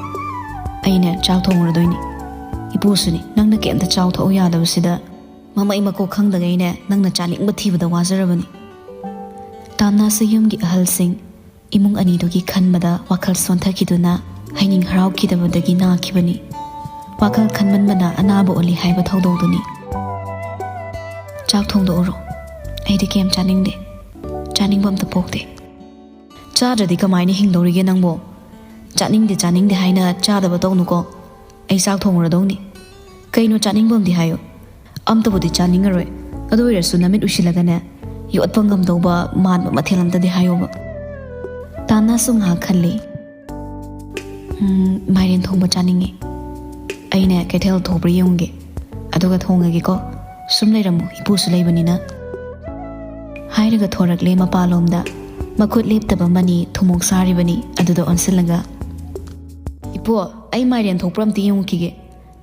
ꯑꯩꯅ ꯆꯥꯛ ꯊꯣꯡꯉꯨꯔꯗꯣꯏꯅꯤ ꯏꯄꯨꯁꯨꯅꯤ ꯅꯪꯅ ꯀꯩꯝꯇ ꯆꯥꯎ ꯊꯛꯎ ꯌꯥꯗꯕꯁꯤꯗ ꯃꯃꯩ ꯃꯀꯣꯛ ꯈꯪꯗꯒꯩꯅꯦ ꯅꯪꯅ ꯆꯥꯅꯤꯡꯕ ꯊꯤꯕꯗ ꯋꯥꯖꯔꯕꯅꯤ ꯇꯥꯝꯅꯥꯁꯨ ꯌꯨꯝꯒꯤ ꯑꯍꯜꯁꯤꯡ ꯏꯃꯨꯡ ꯑꯅꯤꯗꯨꯒꯤ ꯈꯟꯕꯗ ꯋꯥꯈꯜ ꯁꯣꯟꯊꯈꯤꯗꯨꯅ ꯍꯩꯅꯤꯡ ꯍꯔꯥꯎꯈꯤꯗꯕꯗꯒꯤ ꯅꯥꯈꯤꯕꯅꯤ ꯋꯥꯈꯜ ꯈꯟꯃꯟꯕꯅ ꯑꯅꯥꯕ ꯑꯣꯜꯂꯤ ꯍꯥꯏꯕ ꯊꯧꯗꯧꯗꯨꯅꯤ ꯆꯥꯛ ꯊꯣꯡꯗꯣꯛꯎꯔꯣ ꯑꯩꯗꯤ ꯀꯩꯝ ꯆꯥꯅꯤꯡꯗꯦ ꯆꯥꯅꯤꯡꯕ ꯑꯝꯇ ꯄꯣꯛꯇꯦ ꯆꯥꯗ꯭ꯔꯗꯤ ꯀꯃꯥꯏꯅ ꯍꯤꯡꯗꯧꯔꯤꯒꯦ ꯅꯪꯕꯣ ꯆꯥꯅꯤꯡꯗꯦ ꯍꯥꯏꯅ ꯆꯥꯗꯕ ꯇꯧꯅꯨꯀꯣ ꯑꯩ ꯆꯥꯛ ꯊꯣꯡꯉꯨꯔꯗꯧꯅꯤ ꯀꯩꯅꯣ ꯆꯥꯅꯤꯡꯕ ꯑꯝꯗꯤ ꯍꯥꯏꯌꯣ ꯑꯝꯇꯕꯨꯗꯤ ꯆꯥꯅꯤꯡꯉꯔꯣꯏ ꯑꯗꯨ ꯑꯣꯏꯔꯁꯨ ꯅꯃꯤꯠ ꯎꯏꯁꯤꯜꯂꯒꯅꯦ ꯌꯣꯠꯄ ꯉꯝꯗꯧꯕ ꯃꯥꯟꯕ ꯃꯊꯦꯜ ꯑꯝꯇꯗꯤ ꯍꯥꯏꯌꯣꯕ ꯇꯥꯟꯅꯁꯨ ꯉꯥꯏꯍꯥꯛ ꯈꯜꯂꯤ ꯃꯥꯏꯔꯦꯟ ꯊꯣꯡꯕ ꯆꯥꯅꯤꯡꯉꯤ ꯑꯩꯅ ꯀꯩꯊꯦꯜ ꯊꯣꯛꯄ꯭ꯔꯥ ꯌꯦꯡꯉꯨꯒꯦ ꯑꯗꯨꯒ ꯊꯣꯡꯉꯒꯦꯀꯣ ꯁꯨꯝ ꯂꯩꯔꯝꯃꯨ ꯏꯄꯨꯁꯨ ꯂꯩꯕꯅꯤꯅ ꯍꯥꯏꯔꯒ ꯊꯣꯔꯛꯂꯦ ꯃꯄꯥꯟꯂꯣꯝꯗ ꯃꯈꯨꯠ ꯂꯦꯞꯇꯕ ꯃꯅꯤ ꯊꯨꯃꯣꯛ ꯁꯥꯔꯤꯕꯅꯤ ꯑꯗꯨꯗ ꯑꯣꯟꯁꯤꯜꯂꯒ ꯏꯄꯨ ꯑꯩ ꯃꯥꯏꯔꯦꯟ ꯊꯣꯛꯄ꯭ꯔꯥ ꯑꯝꯇ ꯌꯦꯡꯉꯨꯈꯤꯒꯦ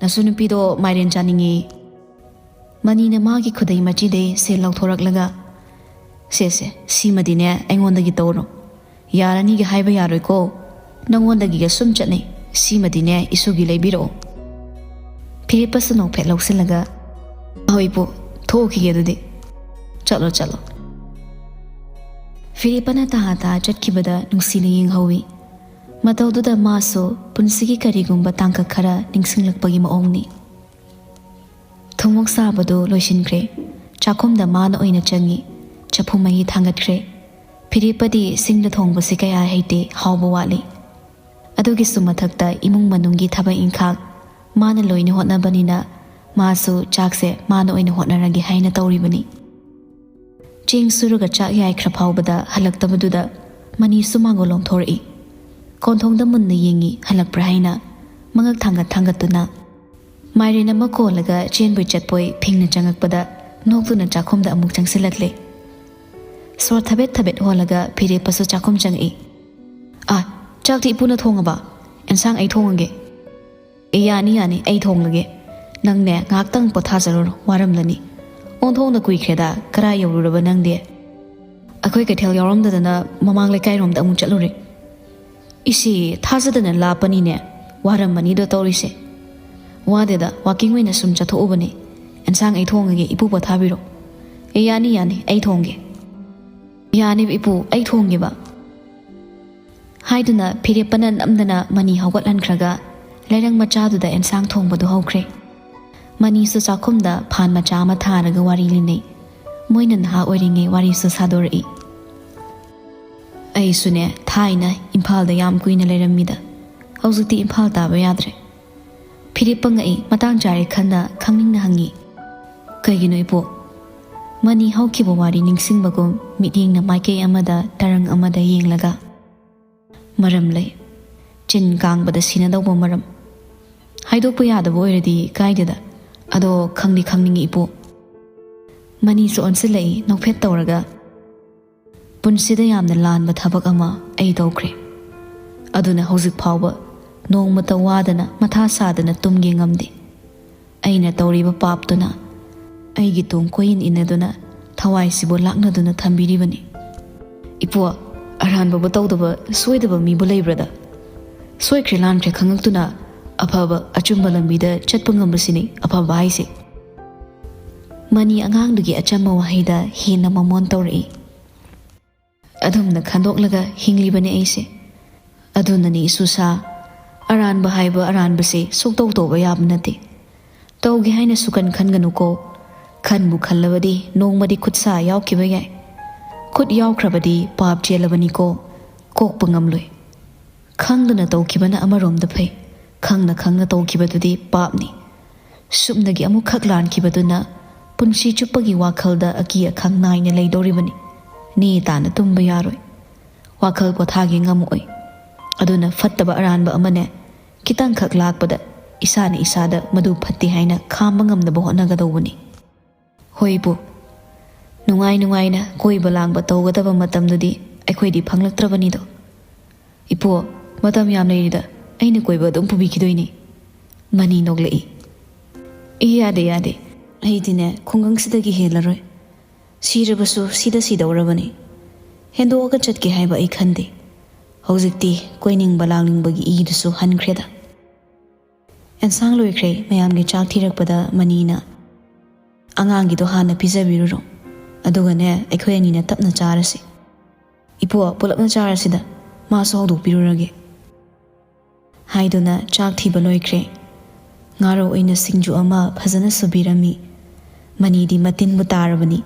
ꯅꯁꯨ ꯅꯨꯄꯤꯗꯣ ꯃꯥꯏꯔꯦꯟ ꯆꯥꯅꯤꯡꯉꯤ ꯃꯅꯤꯅ ꯃꯥꯒꯤ ꯈꯨꯗꯩ ꯃꯆꯤꯗꯩ ꯁꯦꯜ ꯂꯧꯊꯣꯔꯛꯂꯒ ꯁꯦꯁꯦ ꯁꯤꯃꯗꯤꯅꯦ ꯑꯩꯉꯣꯟꯗꯒꯤ ꯇꯧꯔꯣ ꯌꯥꯔꯅꯤꯒ ꯍꯥꯏꯕ ꯌꯥꯔꯣꯏꯀꯣ ꯅꯪꯉꯣꯟꯗꯒꯤꯒ ꯁꯨꯝ ꯆꯠꯅꯩ ꯁꯤꯃꯗꯤꯅꯦ ꯏꯁꯨꯒꯤ ꯂꯩꯕꯤꯔꯛꯑꯣ ꯐꯤꯔꯦꯞꯄꯁꯨ ꯅꯣꯛꯐꯦꯠ ꯂꯧꯁꯤꯜꯂꯒ ꯍꯣꯏ ꯏꯄꯨ ꯊꯣꯛꯈꯤꯒꯦ ꯑꯗꯨꯗꯤ ꯆꯠꯂꯣ ꯐꯤꯔꯦꯞꯄꯅ ꯇꯥ ꯆꯠꯈꯤꯕꯗ ꯅꯨꯡꯁꯤꯅ ꯌꯦꯡꯍꯧꯏ ꯃꯇꯧꯗꯨꯗ ꯃꯥꯁꯨ ꯄꯨꯟꯁꯤꯒꯤ ꯀꯔꯤꯒꯨꯝꯕ ꯇꯥꯡꯀꯛ ꯈꯔ ꯅꯤꯡꯁꯤꯡꯂꯛꯄꯒꯤ ꯃꯑꯣꯡꯅꯤ ꯊꯨꯃꯣꯛ ꯁꯥꯕꯗꯨ ꯂꯣꯏꯁꯤꯟꯈ꯭ꯔꯦ ꯆꯥꯛꯈꯨꯝꯗ ꯃꯥꯅ ꯑꯣꯏꯅ ꯆꯪꯉꯤ ꯆꯐꯨ ꯃꯍꯤ ꯊꯥꯡꯒꯠꯈ꯭ꯔꯦ ꯐꯤꯔꯦꯞꯄꯗꯤ ꯁꯤꯡꯗ ꯊꯣꯡꯕꯁꯤ ꯀꯌꯥ ꯍꯩꯇꯦ ꯍꯥꯎꯕ ꯋꯥꯠꯂꯤ ꯑꯗꯨꯒꯤꯁꯨ ꯃꯊꯛꯇ ꯏꯃꯨꯡ ꯃꯅꯨꯡꯒꯤ ꯊꯕꯛ ꯏꯟꯈꯥꯡ ꯃꯥꯅ ꯂꯣꯏꯅ ꯍꯣꯠꯅꯕꯅꯤꯅ ꯃꯥꯁꯨ ꯆꯥꯛꯁꯦ ꯃꯥꯅ ꯑꯣꯏꯅ ꯍꯣꯠꯅꯔꯒꯦ ꯍꯥꯏꯅ ꯇꯧꯔꯤꯕꯅꯤ ꯆꯦꯡ ꯁꯨꯔꯒ ꯆꯥꯛ ꯌꯥꯏꯈ꯭ꯔ ꯐꯥꯎꯕꯗ ꯍꯜꯂꯛꯇꯕꯗꯨꯗ ꯃꯅꯤꯁꯨ ꯃꯥꯡꯒꯣꯜ ꯂꯣꯝꯊꯣꯔꯛꯏ ꯀꯣꯟꯊꯣꯡꯗ ꯃꯨꯟꯅ ꯌꯦꯡꯉꯤ ꯍꯜꯂꯛꯄ꯭ꯔꯥ ꯍꯥꯏꯅ ꯃꯉꯛ ꯊꯥꯡꯒꯠꯇꯨꯅ ꯃꯥꯏꯔꯦꯟ ꯑꯃ ꯀꯣꯜꯂꯒ ꯆꯦꯟꯕꯣꯏ ꯆꯠꯄꯣꯏ ꯐꯤꯡꯅ ꯆꯪꯉꯛꯄꯗ ꯅꯣꯛꯇꯨꯅ ꯆꯥꯛꯈꯨꯝꯗ ꯑꯃꯨꯛ ꯆꯪꯁꯤꯜꯂꯛꯂꯦ ꯁꯣꯔ ꯊꯕꯦꯠ ꯍꯣꯜꯂꯒ ꯐꯤꯔꯦꯞꯄꯁꯨ ꯆꯥꯛꯈꯨꯝ ꯆꯪꯉꯛꯏ ꯆꯥꯛꯇꯤ ꯏꯄꯨꯅ ꯊꯣꯡꯉꯕ ꯑꯦꯟꯁꯥꯡ ꯑꯩ ꯊꯣꯡꯉꯒꯦ ꯌꯥꯅꯤ ꯑꯩ ꯊꯣꯡꯂꯒꯦ ꯅꯪꯅꯦ ꯉꯥꯏꯍꯥꯛꯇꯪ ꯄꯣꯊꯥꯖꯔꯨꯔꯣ ꯋꯥꯔꯝꯂꯅꯤ ꯑꯣꯟꯊꯣꯡꯅ ꯀꯨꯏꯈ꯭ꯔꯦꯗ ꯀꯔꯥꯏ ꯌꯧꯔꯨꯔꯕ ꯅꯪꯗꯤ ꯑꯩꯈꯣꯏ ꯀꯩꯊꯦꯜ ꯌꯥꯎꯔꯝꯗꯗꯅ ꯃꯃꯥꯡ ꯂꯩꯀꯥꯏꯔꯣꯝꯗ ꯑꯃꯨꯛ ꯆꯠꯂꯨꯔꯦ ꯏꯁꯤ ꯊꯥꯖꯗꯅ ꯂꯥꯞꯄꯅꯤꯅꯦ ꯋꯥꯔꯝꯃꯅꯤꯗꯣ ꯇꯧꯔꯤꯁꯦ ꯋꯥꯗꯦꯗ ꯋꯥꯀꯤꯡ ꯑꯣꯏꯅ ꯁꯨꯝ ꯆꯠꯊꯣꯛꯎꯕꯅꯦ ꯑꯦꯟꯁꯥꯡ ꯑꯩ ꯊꯣꯡꯉꯒꯦ ꯏꯄꯨ ꯄꯣꯊꯥꯕꯤꯔꯣ ꯌꯥꯅꯤ ꯑꯩ ꯊꯣꯡꯒꯦ ꯌꯥꯅꯤꯕ ꯏꯄꯨ ꯑꯩ ꯊꯣꯡꯒꯦꯕ ꯍꯥꯏꯗꯨꯅ ꯐꯤꯔꯦꯞꯄꯅ ꯅꯝꯗꯅ ꯃꯅꯤ ꯍꯧꯒꯠꯍꯟꯈ꯭ꯔꯒ ꯂꯩꯔꯪ ꯃꯆꯥꯗꯨꯗ ꯑꯦꯟꯁꯥꯡ ꯊꯣꯡꯕꯗꯨ ꯍꯧꯈ꯭ꯔꯦ ꯃꯅꯤꯁꯨ ꯆꯥꯛꯈꯨꯝꯗ ꯐꯥꯟ ꯃꯆꯥ ꯑꯃ ꯊꯥꯔꯒ ꯋꯥꯔꯤ ꯂꯤꯅꯩ ꯃꯣꯏꯅ ꯅꯍꯥ ꯑꯣꯏꯔꯤꯉꯩ ꯋꯥꯔꯤꯁꯨ ꯁꯥꯗꯣꯔꯛꯏ ꯑꯩꯁꯨꯅꯦ ꯊꯥꯏꯅ ꯏꯝꯐꯥꯜꯗ ꯌꯥꯝ ꯀꯨꯏꯅ ꯂꯩꯔꯝꯃꯤꯗ ꯍꯧꯖꯤꯛꯇꯤ ꯏꯝꯐꯥꯜ ꯇꯥꯕ ꯌꯥꯗ꯭ꯔꯦ ꯐꯤꯔꯦꯞꯄ ꯉꯛꯏ ꯃꯇꯥꯡ ꯆꯥꯔꯦ ꯈꯟꯅ ꯈꯪꯅꯤꯡꯅ ꯍꯪꯉꯤ ꯀꯩꯒꯤꯅꯣ ꯏꯄꯨ ꯃꯅꯤ ꯍꯧꯈꯤꯕ ꯋꯥꯔꯤ ꯅꯤꯡꯁꯤꯡꯕꯒꯨꯝ ꯃꯤꯠꯌꯦꯡꯅ ꯃꯥꯏꯀꯩ ꯑꯃꯗ ꯇꯔꯪ ꯑꯃꯗ ꯌꯦꯡꯂꯒ ꯃꯔꯝ ꯂꯩ ꯆꯤꯟ ꯀꯥꯡꯕꯗ ꯁꯤꯅꯗꯧꯕ ꯃꯔꯝ ꯍꯥꯏꯗꯣꯛꯄ ꯌꯥꯗꯕ ꯑꯣꯏꯔꯗꯤ ꯀꯥꯏꯗꯦꯗ ꯑꯗꯣ ꯈꯪꯅꯤꯡꯉꯤ ꯏꯄꯨ ꯃꯅꯤꯁꯨ ꯑꯣꯟꯁꯤꯜꯂꯛꯏ ꯅꯣꯛꯐꯦꯠ ꯇꯧꯔꯒ ꯄꯨꯟꯁꯤꯗ ꯌꯥꯝꯅ ꯂꯥꯟꯕ ꯊꯕꯛ ꯑꯃ ꯑꯩ ꯇꯧꯈ꯭ꯔꯦ ꯑꯗꯨꯅ ꯍꯧꯖꯤꯛ ꯐꯥꯎꯕ ꯅꯣꯡꯃꯇ ꯋꯥꯗꯅ ꯃꯊꯥ ꯁꯥꯗꯅ ꯇꯨꯝꯒꯦ ꯉꯝꯗꯦ ꯑꯩꯅ ꯇꯧꯔꯤꯕ ꯄꯥꯞꯇꯨꯅ ꯑꯩꯒꯤ ꯇꯨꯡ ꯀꯣꯏꯏꯟ ꯏꯟꯅꯗꯨꯅ ꯊꯋꯥꯏꯁꯤꯕꯨ ꯂꯥꯛꯅꯗꯨꯅ ꯊꯝꯕꯤꯔꯤꯕꯅꯤ ꯏꯄꯨ ꯑꯔꯥꯟꯕꯕꯨ ꯇꯧꯗꯕ ꯁꯣꯏꯗꯕ ꯃꯤꯕꯨ ꯂꯩꯕ꯭ꯔꯗ ꯁꯣꯏꯈ꯭ꯔꯦ ꯂꯥꯟꯈ꯭ꯔꯦ ꯈꯪꯉꯛꯇꯨꯅ ꯑꯐꯕ ꯑꯆꯨꯝꯕ ꯂꯝꯕꯤꯗ ꯆꯠꯄ ꯉꯝꯕꯁꯤꯅꯤ ꯑꯐꯕ ꯍꯥꯏꯁꯦ ꯃꯅꯤ ꯑꯉꯥꯡꯗꯨꯒꯤ ꯑꯆꯝꯕ ꯋꯥꯍꯩꯗ ꯍꯦꯟꯅ ꯃꯃꯣꯟ ꯇꯧꯔꯛꯏ ꯑꯗꯨꯝꯅ ꯈꯟꯗꯣꯛꯂꯒ ꯍꯤꯡꯂꯤꯕꯅꯤ ꯑꯩꯁꯦ ꯑꯗꯨꯅꯅꯤ ꯏꯁꯨꯁꯥ ꯑꯔꯥꯟꯕ ꯍꯥꯏꯕ ꯑꯔꯥꯟꯕꯁꯦ ꯁꯨꯛꯇꯧ ꯇꯧꯕ ꯌꯥꯕ ꯅꯠꯇꯦ ꯇꯧꯒꯦ ꯍꯥꯏꯅ ꯁꯨꯀꯟ ꯈꯟꯒꯅꯨꯀꯣ ꯈꯟꯕꯨ ꯈꯜꯂꯕꯗꯤ ꯅꯣꯡꯃꯗꯤ ꯈꯨꯠꯁꯥ ꯌꯥꯎꯈꯤꯕ ꯌꯥꯏ ꯈꯨꯠ ꯌꯥꯎꯈ꯭ꯔꯕꯗꯤ ꯄꯥꯞ ꯆꯦꯜꯂꯕꯅꯤꯀꯣ ꯀꯣꯛꯄ ꯉꯝꯂꯣꯏ ꯈꯪꯗꯅ ꯇꯧꯈꯤꯕꯅ ꯑꯃꯔꯣꯝꯗ ꯐꯩ ꯈꯪꯅ ꯈꯪꯅ ꯇꯧꯈꯤꯕꯗꯨꯗꯤ ꯄꯥꯞꯅꯤ ꯁꯨꯞꯅꯒꯤ ꯑꯃꯨꯛꯈꯛ ꯂꯥꯟꯈꯤꯕꯗꯨꯅ ꯄꯨꯟꯁꯤ ꯆꯨꯞꯄꯒꯤ ꯋꯥꯈꯜꯗ ꯑꯀꯤ ꯑꯈꯪ ꯅꯥꯏꯅ ꯂꯩꯗꯧꯔꯤꯕꯅꯤ ꯅꯦ ꯇꯥꯅ ꯇꯨꯝꯕ ꯌꯥꯔꯣꯏ ꯋꯥꯈꯜ ꯄꯣꯊꯥꯒꯦ ꯉꯝꯃꯣꯏ ꯑꯗꯨꯅ ꯐꯠꯇꯕ ꯑꯔꯥꯟꯕ ꯑꯃꯅꯦ ꯈꯤꯇꯪꯈꯛ ꯂꯥꯛꯄꯗ ꯏꯁꯥꯅ ꯏꯁꯥꯗ ꯃꯗꯨ ꯐꯠꯇꯦ ꯍꯥꯏꯅ ꯈꯥꯝꯕ ꯉꯝꯅꯕ ꯍꯣꯠꯅꯒꯗꯧꯕꯅꯤ ꯍꯣꯏꯕꯨ ꯅꯨꯡꯉꯥꯏ ꯅꯨꯡꯉꯥꯏꯅ ꯀꯣꯏꯕ ꯂꯥꯡꯕ ꯇꯧꯒꯗꯕ ꯃꯇꯝꯗꯨꯗꯤ ꯑꯩꯈꯣꯏꯗꯤ ꯐꯪꯂꯛꯇ꯭ꯔꯕꯅꯤꯗꯣ ꯏꯄꯣ ꯃꯇꯝ ꯌꯥꯝ ꯂꯩꯔꯤꯗ ꯑꯩꯅ ꯀꯣꯏꯕ ꯑꯗꯨꯝ ꯄꯨꯕꯤꯈꯤꯗꯣꯏꯅꯤ ꯃꯅꯤ ꯅꯣꯛꯂꯛꯏ ꯌꯥꯗꯦ ꯌꯥꯗꯦ ꯑꯩꯗꯤꯅꯦ ꯈꯨꯡꯒꯪꯁꯤꯗꯒꯤ ꯍꯦꯜꯂꯔꯣꯏ ꯁꯤꯔꯕꯁꯨ ꯁꯤꯗ ꯁꯤꯗꯧꯔꯕꯅꯤ ꯍꯦꯟꯗꯣꯛꯑꯒ ꯆꯠꯀꯦ ꯍꯥꯏꯕ ꯑꯩ ꯈꯟꯗꯦ ꯍꯧꯖꯤꯛꯇꯤ ꯀꯣꯏꯅꯤꯡꯕ ꯂꯥꯡꯅꯤꯡꯕꯒꯤ ꯏꯗꯨꯁꯨ ꯍꯟꯈ꯭ꯔꯦꯗ ꯑꯦꯟꯁꯥꯡ ꯂꯣꯏꯈ꯭ꯔꯦ ꯃꯌꯥꯝꯒꯤ ꯆꯥꯛ ꯊꯤꯔꯛꯄꯗ ꯃꯅꯤꯅ ꯑꯉꯥꯡꯒꯤꯗꯣ ꯍꯥꯟꯅ ꯄꯤꯖꯕꯤꯔꯨꯔꯣ ꯑꯗꯨꯒꯅꯦ ꯑꯩꯈꯣꯏ ꯑꯅꯤꯅ ꯇꯞꯅ ꯆꯥꯔꯁꯤ ꯏꯄꯣ ꯄꯨꯂꯞꯅ ꯆꯥꯔꯁꯤꯗ ꯃꯥꯁꯨ ꯍꯧꯗꯣꯛꯄꯤꯔꯨꯔꯒꯦ ꯍꯥꯏꯗꯨꯅ ꯆꯥꯛ ꯊꯤꯕ ꯂꯣꯏꯈ꯭ꯔꯦ ꯉꯥꯔꯧ ꯑꯣꯏꯅ ꯁꯤꯡꯖꯨ ꯑꯃ ꯐꯖꯅ ꯁꯨꯕꯤꯔꯝꯃꯤ ꯃꯅꯤꯗꯤ ꯃꯇꯤꯟꯕꯨ ꯇꯥꯔꯕꯅꯤ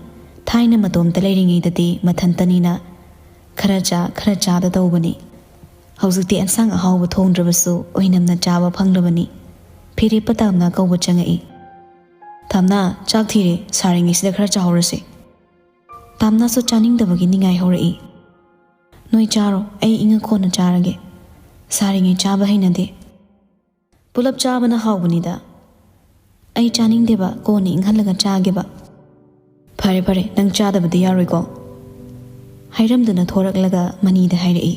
ꯊꯥꯏꯅ ꯃꯇꯣꯝꯇ ꯂꯩꯔꯤꯉꯩꯗꯗꯤ ꯃꯊꯟꯇꯅꯤꯅ ꯈꯔ ꯆꯥꯗ ꯇꯧꯕꯅꯤ ꯍꯧꯖꯤꯛꯇꯤ ꯑꯦꯟꯁꯥꯡ ꯑꯍꯥꯎꯕ ꯊꯣꯡꯗ꯭ꯔꯕꯁꯨ ꯑꯣꯏꯅꯝꯅ ꯆꯥꯕ ꯐꯪꯂꯕꯅꯤ ꯐꯤꯔꯦꯞꯄ ꯇꯥꯝꯅ ꯀꯧꯕ ꯆꯪꯉꯛꯏ ꯇꯥꯝꯅ ꯆꯥꯛ ꯊꯤꯔꯦ ꯁꯥꯔꯤꯉꯩꯁꯤꯗ ꯈꯔ ꯆꯥꯍꯧꯔꯁꯤ ꯇꯥꯝꯅꯁꯨ ꯆꯥꯅꯤꯡꯗꯕꯒꯤ ꯅꯤꯡꯉꯥꯏ ꯍꯧꯔꯛꯏ ꯅꯣꯏ ꯆꯥꯔꯣ ꯑꯩ ꯏꯪꯉ ꯀꯣꯟꯅ ꯆꯥꯔꯒꯦ ꯁꯥꯔꯤꯉꯩ ꯆꯥꯕ ꯍꯩꯅꯗꯦ ꯄꯨꯂꯞ ꯆꯥꯕꯅ ꯍꯥꯎꯕꯅꯤꯗ ꯑꯩ ꯆꯥꯅꯤꯡꯗꯦꯕ ꯀꯣꯟꯅ ꯏꯪꯍꯜꯂꯒ ꯆꯥꯒꯦꯕ ꯐꯔꯦ ꯐꯔꯦ ꯅꯪ ꯆꯥꯗꯕꯗꯤ ꯌꯥꯔꯣꯏꯀꯣ ꯍꯥꯏꯔꯝꯗꯨꯅ ꯊꯣꯔꯛꯂꯒ ꯃꯅꯤꯗ ꯍꯥꯏꯔꯛꯏ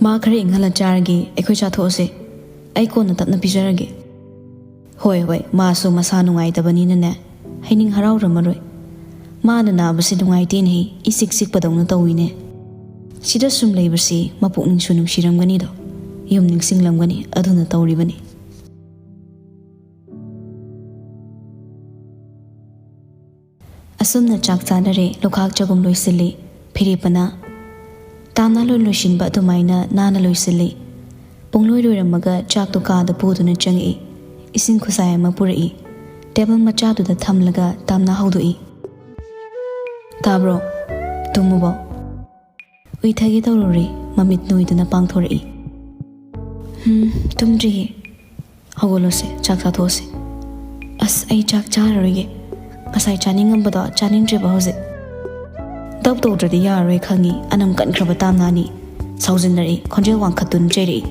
ꯃꯥ ꯈꯔ ꯏꯪꯍꯜꯂ ꯆꯥꯔꯒꯦ ꯑꯩꯈꯣꯏ ꯆꯥꯊꯣꯛꯑꯁꯦ ꯑꯩ ꯀꯣꯟꯅ ꯇꯞꯅ ꯄꯤꯖꯔꯒꯦ ꯍꯣꯏ ꯃꯥꯁꯨ ꯃꯁꯥ ꯅꯨꯡꯉꯥꯏꯇꯕꯅꯤꯅꯅꯦ ꯍꯩꯅꯤꯡ ꯍꯔꯥꯎꯔꯝꯃꯔꯣꯏ ꯃꯥꯅ ꯅꯥꯕꯁꯤ ꯅꯨꯡꯉꯥꯏꯇꯦꯅꯦ ꯏꯆꯤꯛ ꯆꯤꯛꯄꯗꯧꯅ ꯇꯧꯋꯤꯅꯦ ꯁꯤꯗ ꯁꯨꯝ ꯂꯩꯕꯁꯤ ꯃꯄꯨꯛꯅꯤꯡꯁꯨ ꯅꯨꯡꯁꯤꯔꯝꯒꯅꯤꯗꯣ ꯌꯨꯝ ꯅꯤꯡꯁꯤꯡꯂꯝꯒꯅꯤ ꯑꯗꯨꯅ ꯇꯧꯔꯤꯕꯅꯤ ꯑꯁꯨꯝꯅ ꯆꯥꯛ ꯆꯥꯅꯔꯦ ꯂꯨꯈꯥꯛ ꯆꯒꯨꯝ ꯂꯣꯏꯁꯤꯜꯂꯤ ꯐꯤꯔꯦꯞꯄꯅ ꯇꯥꯝꯅ ꯂꯣꯏꯁꯤꯟꯕ ꯑꯗꯨꯃꯥꯏꯅ ꯅꯥꯟꯅ ꯂꯣꯏꯁꯤꯜꯂꯤ ꯄꯨꯡꯂꯣꯏ ꯂꯣꯏꯔꯝꯃꯒ ꯆꯥꯛꯇꯨ ꯀꯥꯗ ꯄꯨꯗꯨꯅ ꯆꯪꯉꯛꯏ ꯏꯁꯤꯡ ꯈꯨꯁꯥꯏ ꯑꯃ ꯄꯨꯔꯛꯏ ꯇꯦꯕꯜ ꯃꯆꯥꯗꯨꯗ ꯊꯝꯂꯒ ꯇꯥꯝꯅ ꯍꯧꯗꯣꯛꯏ ꯇꯥꯕ꯭ꯔꯣ ꯇꯨꯝꯃꯨꯕꯣ ꯎꯏꯊꯒꯦ ꯇꯧꯔꯨꯔꯦ ꯃꯃꯤꯠ ꯅꯣꯏꯗꯨꯅ ꯄꯥꯡꯊꯣꯔꯛꯏ ꯇꯨꯝꯗ꯭ꯔꯤꯌꯦ ꯍꯧꯒꯠꯂꯣꯁꯦ ꯆꯥꯛ ꯆꯥꯊꯣꯛꯑꯁꯤ ꯑꯁ ꯑꯩ ꯆꯥꯛ ꯆꯥꯔꯔꯣꯏꯒꯦ ꯉꯁꯥꯏ ꯆꯥꯅꯤꯡꯉꯝꯕꯗꯣ ꯆꯥꯅꯤꯡꯗ꯭ꯔꯦꯕ ꯍꯧꯖꯤꯛ ꯗꯞ ꯇꯧꯗ꯭ꯔꯗꯤ ꯌꯥꯔꯔꯣꯏ ꯈꯪꯉꯤ ꯑꯅꯝ ꯀꯟꯈ꯭ꯔꯕ ꯇꯥꯝꯅꯥꯅꯤ ꯁꯥꯎꯖꯤꯟꯅꯔꯛꯏ ꯈꯣꯟꯖꯦꯜ ꯋꯥꯡꯈꯠꯇꯨꯅ ꯆꯩꯔꯛꯏ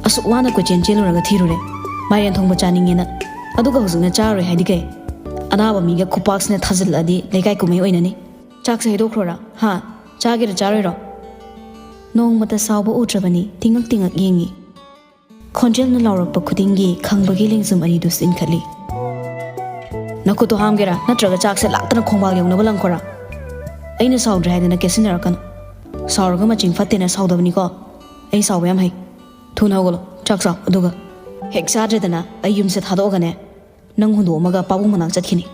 ꯑꯁꯨꯛ ꯋꯥꯅ ꯀꯣꯏꯆꯦꯟ ꯆꯦꯜꯂꯨꯔꯒ ꯊꯤꯔꯨꯔꯦ ꯃꯥꯏꯔꯦꯟ ꯊꯣꯡꯕ ꯆꯥꯅꯤꯡꯉꯦꯅ ꯑꯗꯨꯒ ꯍꯧꯖꯤꯛꯅ ꯆꯥꯔꯔꯣꯏ ꯍꯥꯏꯗꯤ ꯀꯩ ꯑꯅꯥꯕ ꯃꯤꯒ ꯈꯨꯄꯥꯛꯁꯤꯅ ꯊꯥꯖꯤꯜꯂꯛꯑꯗꯤ ꯂꯩꯀꯥꯏ ꯀꯨꯝꯍꯩ ꯑꯣꯏꯅꯅꯤ ꯆꯥꯛꯁꯦ ꯍꯩꯗꯣꯛꯈ꯭ꯔꯣꯔꯥ ꯍꯥ ꯆꯥꯒꯦꯔꯥ ꯆꯥꯔꯣꯏꯔꯣ ꯅꯣꯡꯃꯇ ꯁꯥꯎꯕ ꯎꯗ꯭ꯔꯕꯅꯤ ꯇꯤꯡꯉꯛ ꯇꯤꯡꯉꯛ ꯌꯦꯡꯉꯤ ꯈꯣꯟꯖꯦꯜꯅ ꯂꯥꯎꯔꯛꯄ ꯈꯨꯗꯤꯡꯒꯤ ꯈꯪꯕꯒꯤ ꯂꯦꯡꯖꯨꯝ ꯑꯅꯤꯗꯨꯁꯨ ꯏꯟꯈꯠꯂꯤ ꯅꯈꯨꯠꯇꯣ ꯍꯥꯝꯒꯦꯔꯥ ꯅꯠꯇ꯭ꯔꯒ ꯆꯥꯛꯁꯦ ꯂꯥꯛꯇꯅ ꯈꯣꯡꯕꯥꯜ ꯌꯧꯅꯕ ꯂꯪꯈꯣꯔꯥ ꯑꯩꯅ ꯁꯥꯎꯗ꯭ꯔꯦ ꯍꯥꯏꯗꯅ ꯀꯦꯠꯁꯤꯟꯅꯔꯛꯀꯅꯨ ꯁꯥꯎꯔꯒ ꯃꯆꯤꯡ ꯐꯠꯇꯦꯅ ꯁꯥꯎꯗꯕꯅꯤꯀꯣ ꯑꯩ ꯁꯥꯎꯕ ꯌꯥꯝ ꯍꯩ ꯊꯨꯅ ꯍꯧꯒꯠꯂꯣ ꯆꯥꯛ ꯆꯥꯎ ꯑꯗꯨꯒ ꯍꯦꯛ ꯆꯥꯗ꯭ꯔꯦꯗꯅ ꯑꯩ ꯌꯨꯝꯁꯦ ꯊꯥꯗꯣꯛꯑꯒꯅꯦ ꯅꯪ ꯍꯨꯟꯗꯣꯛꯑꯝꯃꯒ ꯄꯥꯕꯨꯡ ꯃꯅꯥꯛ ꯆꯠꯈꯤꯅꯤ